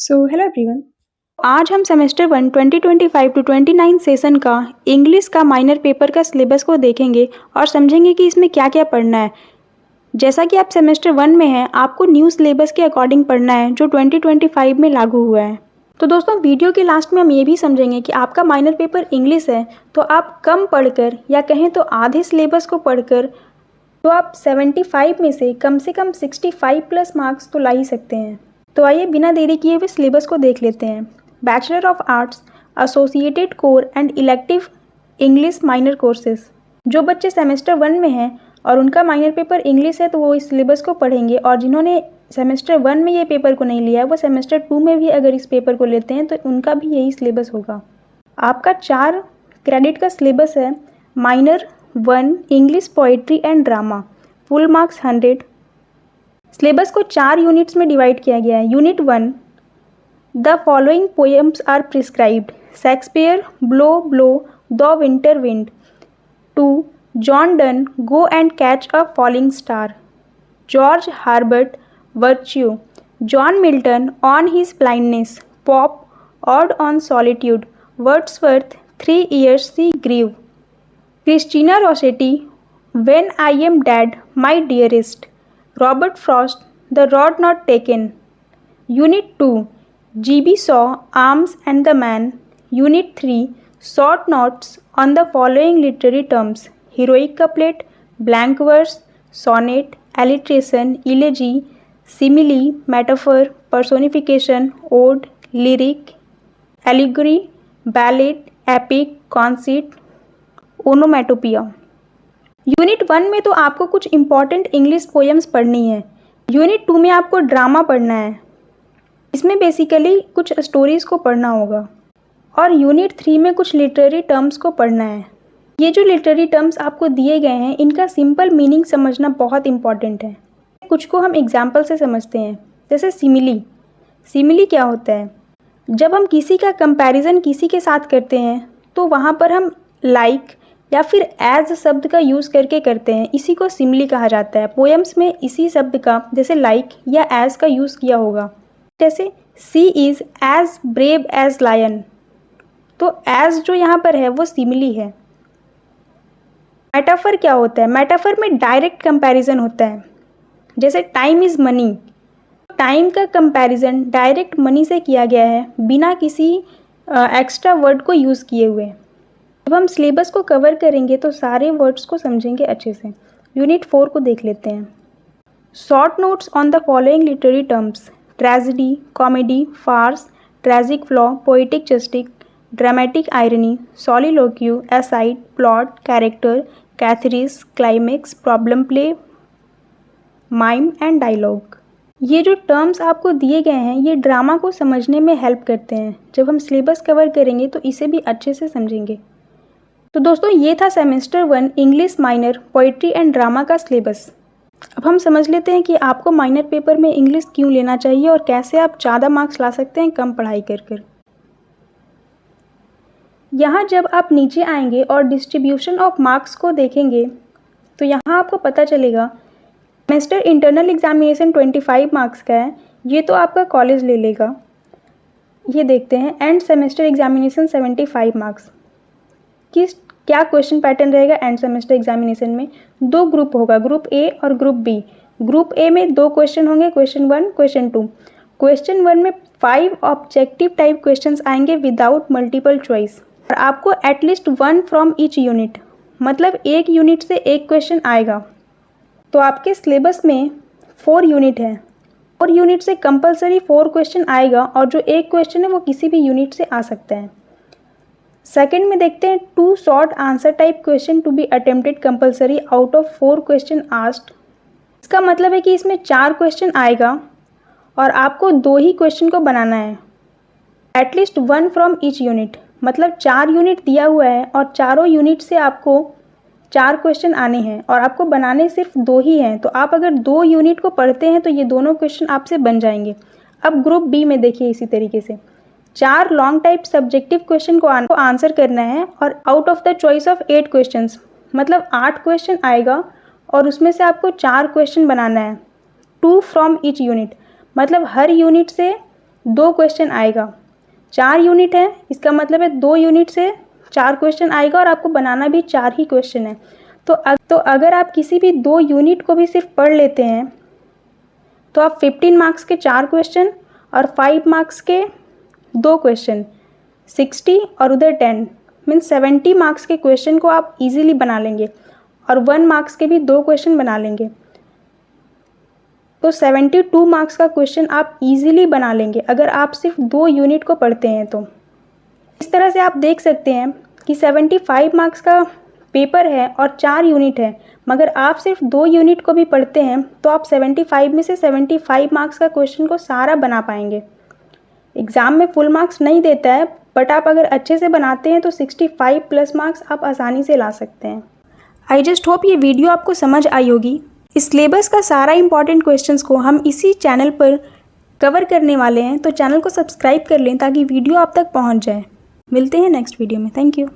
Hello everyone. आज हम semester 1 2025 to 29 session का इंग्लिश का माइनर पेपर का सिलेबस को देखेंगे और समझेंगे कि इसमें क्या क्या पढ़ना है। जैसा कि आप सेमेस्टर 1 में हैं, आपको न्यू सिलेबस के अकॉर्डिंग पढ़ना है जो 2025 में लागू हुआ है। तो दोस्तों, वीडियो के लास्ट में हम ये भी समझेंगे कि आपका माइनर पेपर इंग्लिश है तो आप कम पढ़कर या कहें तो आधे सिलेबस को पढ़कर तो आप 75 में से कम 65 प्लस मार्क्स तो ला ही सकते हैं। तो आइए बिना देरी किए हुए सिलेबस को देख लेते हैं। Bachelor of arts, associated core and elective English minor courses. जो बच्चे सेमेस्टर 1 में हैं और उनका माइनर पेपर इंग्लिश है तो वो इस सिलेबस को पढ़ेंगे, और जिन्होंने सेमेस्टर 1 में ये पेपर को नहीं लिया है वो सेमेस्टर 2 में भी अगर इस पेपर को लेते हैं तो उनका भी यही सिलेबस होगा। आपका 4 क्रेडिट का सिलेबस है। Minor 1 English poetry and drama, full marks 100। Syllabus को 4 यूनिट्स में डिवाइड किया गया है। Unit 1, the following poems are prescribed. Shakespeare, blow blow, the winter wind. 2, John Donne, go and catch a falling star. George Herbert, virtue. John Milton, on his blindness. Pope, ode on solitude. Wordsworth, 3 years she grew. Christina Rossetti, when I am dead my dearest. Robert Frost, the road not taken. Unit 2, GB Shaw, arms and the man. Unit 3, short notes on the following literary terms. Heroic couplet, blank verse, sonnet, alliteration, elegy, simile, metaphor, personification, ode, lyric, allegory, ballad, epic, conceit, onomatopoeia. Unit 1 में तो आपको कुछ important English poems पढ़नी है। Unit 2 में आपको drama पढ़ना है, इसमें बेसिकली कुछ स्टोरीज़ को पढ़ना होगा। और यूनिट 3 में कुछ लिटरेरी टर्म्स को पढ़ना है। ये जो लिटरेरी टर्म्स आपको दिए गए हैं इनका सिंपल मीनिंग समझना बहुत इंपॉर्टेंट है। कुछ को हम एग्जाम्पल से समझते हैं, जैसे सिमिली। सिमिली क्या होता है? जब हम किसी का कंपैरिजन किसी के साथ करते हैं तो वहाँ पर हम लाइक या फिर एज शब्द का यूज़ करके करते हैं, इसी को सिमिली कहा जाता है। पोएम्स में इसी शब्द का जैसे लाइक या एज का यूज़ किया होगा। जैसे she is as brave as lion, तो एज जो यहाँ पर है वो सिमिली है। मेटाफर क्या होता है? मेटाफर में डायरेक्ट कंपैरिजन होता है, जैसे टाइम इज़ मनी। टाइम का कंपैरिजन डायरेक्ट मनी से किया गया है बिना किसी एक्स्ट्रा वर्ड को यूज़ किए हुए। जब हम सिलेबस को कवर करेंगे तो सारे वर्ड्स को समझेंगे अच्छे से। यूनिट 4 को देख लेते हैं। Short notes on the following literary terms. Tragedy, comedy, farce, tragic flaw, poetic justice, dramatic irony, soliloquy, aside, plot, character, catharsis, climax, problem play, mime and dialogue. ये जो टर्म्स आपको दिए गए हैं ये ड्रामा को समझने में हेल्प करते हैं। जब हम सिलेबस कवर करेंगे तो इसे भी अच्छे से समझेंगे। तो दोस्तों, ये था semester 1 English minor poetry and drama का सिलेबस। अब हम समझ लेते हैं कि आपको माइनर पेपर में इंग्लिश क्यों लेना चाहिए और कैसे आप ज़्यादा मार्क्स ला सकते हैं कम पढ़ाई कर। यहाँ जब आप नीचे आएंगे और डिस्ट्रीब्यूशन ऑफ मार्क्स को देखेंगे तो यहाँ आपको पता चलेगा सेमेस्टर इंटरनल एग्जामिनेशन 25 मार्क्स का है, ये तो आपका कॉलेज ले लेगा। ये देखते हैं एंड सेमेस्टर एग्जामिनेशन 75 मार्क्स। क्या क्वेश्चन पैटर्न रहेगा एंड सेमेस्टर एग्जामिनेशन में? 2 ग्रुप होगा, ग्रुप ए और ग्रुप बी। ग्रुप ए में 2 क्वेश्चन होंगे, क्वेश्चन 1, क्वेश्चन 2। क्वेश्चन 1 में 5 ऑब्जेक्टिव टाइप क्वेश्चंस आएंगे विदाउट मल्टीपल चॉइस, और आपको एटलीस्ट 1 फ्रॉम ईच यूनिट, मतलब एक यूनिट से एक क्वेश्चन आएगा। तो आपके सिलेबस में 4 यूनिट है, 4 यूनिट से कंपलसरी 4 क्वेश्चन आएगा, और जो एक क्वेश्चन है वो किसी भी यूनिट से आ सकता है। सेकंड में देखते हैं 2 short answer type question to be attempted compulsory out of 4 question asked. इसका मतलब है कि इसमें 4 क्वेश्चन आएगा और आपको 2 ही क्वेश्चन को बनाना है। एटलीस्ट 1 फ्रॉम ईच यूनिट, मतलब 4 यूनिट दिया हुआ है और चारों यूनिट से आपको 4 क्वेश्चन आने हैं और आपको बनाने सिर्फ 2 ही हैं। तो आप अगर 2 यूनिट को पढ़ते हैं तो ये दोनों क्वेश्चन आपसे बन जाएंगे। अब ग्रुप बी में देखिए, इसी तरीके से 4 लॉन्ग टाइप सब्जेक्टिव क्वेश्चन को आंसर करना है, और out of the choice of 8 questions, मतलब 8 क्वेश्चन आएगा और उसमें से आपको 4 क्वेश्चन बनाना है। 2 फ्रॉम ईच यूनिट, मतलब हर यूनिट से 2 क्वेश्चन आएगा। 4 यूनिट है, इसका मतलब है 2 यूनिट से 4 क्वेश्चन आएगा और आपको बनाना भी 4 ही क्वेश्चन है। तो अगर आप किसी भी 2 यूनिट को भी सिर्फ पढ़ लेते हैं तो आप 15 मार्क्स के 4 क्वेश्चन और 5 मार्क्स के 2 क्वेश्चन 60 और उधर 10 मीन्स 70 मार्क्स के क्वेश्चन को आप इजीली बना लेंगे और 1 मार्क्स के भी 2 क्वेश्चन बना लेंगे। तो 72 मार्क्स का क्वेश्चन आप इजीली बना लेंगे अगर आप सिर्फ 2 यूनिट को पढ़ते हैं तो। इस तरह से आप देख सकते हैं कि 75 मार्क्स का पेपर है और 4 यूनिट है, मगर आप सिर्फ 2 यूनिट को भी पढ़ते हैं तो आप 75 में से 75 मार्क्स का क्वेश्चन को सारा बना पाएंगे। एग्ज़ाम में फुल मार्क्स नहीं देता है, बट आप अगर अच्छे से बनाते हैं तो 65 प्लस मार्क्स आप आसानी से ला सकते हैं। आई जस्ट होप ये वीडियो आपको समझ आई होगी। इस सिलेबस का सारा इंपॉर्टेंट क्वेश्चंस को हम इसी चैनल पर कवर करने वाले हैं, तो चैनल को सब्सक्राइब कर लें ताकि वीडियो आप तक पहुंच जाए। मिलते हैं नेक्स्ट वीडियो में। Thank you.